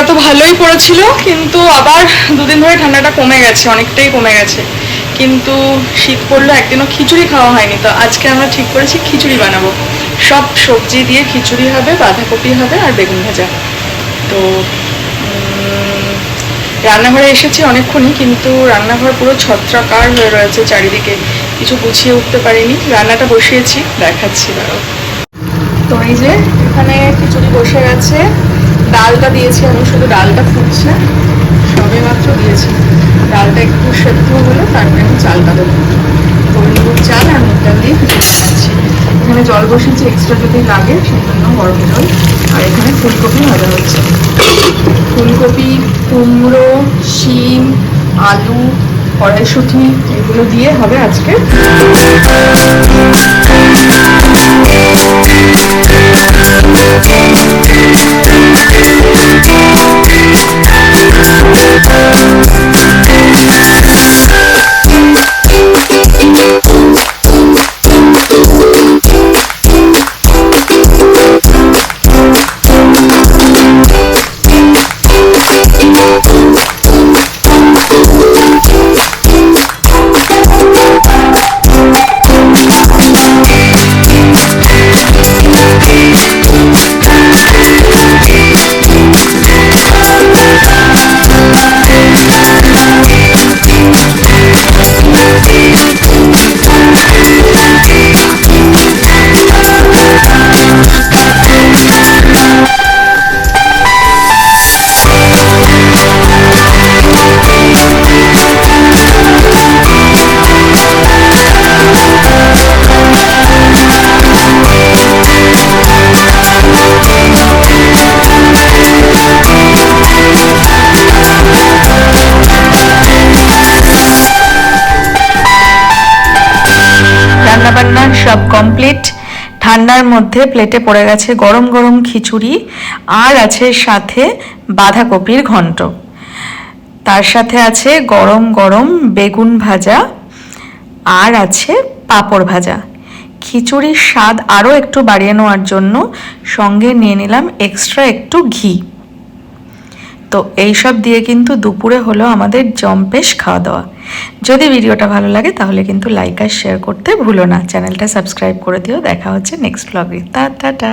ঠান্ডাটা তো ভালোই পড়েছিল, কিন্তু আবার দুদিন ধরে ঠান্ডাটা কমে গেছে, অনেকটাই কমে গেছে। কিন্তু শীত পড়লো, একদিনও খিচুড়ি খাওয়া হয়নি, তো আজকে আমরা ঠিক করেছি খিচুড়ি বানাবো। সব সবজি দিয়ে খিচুড়ি হবে, বাঁধাকপি হবে আর বেগুন ভাজা। তো রান্নাঘরে এসেছি অনেকক্ষণই, কিন্তু রান্নাঘর পুরো ছত্রাকার হয়ে রয়েছে চারিদিকে, কিছু গুছিয়ে উঠতে পারিনি। রান্নাটা বসিয়েছি, দেখাচ্ছি দাঁড়াও। তো এই যে এখানে খিচুড়ি বসে গেছে, ডালটা দিয়েছি আমি, শুধু ডালটা ফুটছে, সবে মাত্র দিয়েছি। ডালটা একটু সেদ্ধ হলে তারপরে আমি চালটা দেবো। হলুদ চাল আর মুগ ডাল দিয়ে খিচুড়ি বানাচ্ছি। এখানে জল বসিয়েছি এক্সট্রা যদি লাগে সেই জন্য গরম জল। আর এখানে ফুলকপি ভাজা হচ্ছে। ফুলকপি, কুমড়ো, শিম, আলু, কড়াইশুঁটি এগুলো দিয়ে হবে আজকে। রান্নাবান্না সব কমপ্লিট। ঠান্ডার মধ্যে প্লেটে পড়ে গেছে গরম গরম খিচুড়ি, আর আছে সাথে বাঁধাকপির ঘন্ট, তার সাথে আছে গরম গরম বেগুন ভাজা, আর আছে পাঁপড় ভাজা। খিচুড়ির স্বাদ আরও একটু বাড়িয়ে নেওয়ার জন্য সঙ্গে নিয়ে নিলাম এক্সট্রা একটু ঘি। তো এইসব দিয়ে কিন্তু দুপুরে হলো আমাদের জম্পেশ খাওয়া দাওয়া। যদি ভিডিওটা ভালো লাগে তাহলে কিন্তু লাইক আর শেয়ার করতে ভুলো না। চ্যানেলটা সাবস্ক্রাইব করে দিও। দেখা হচ্ছে নেক্সট ব্লগে। টাটা।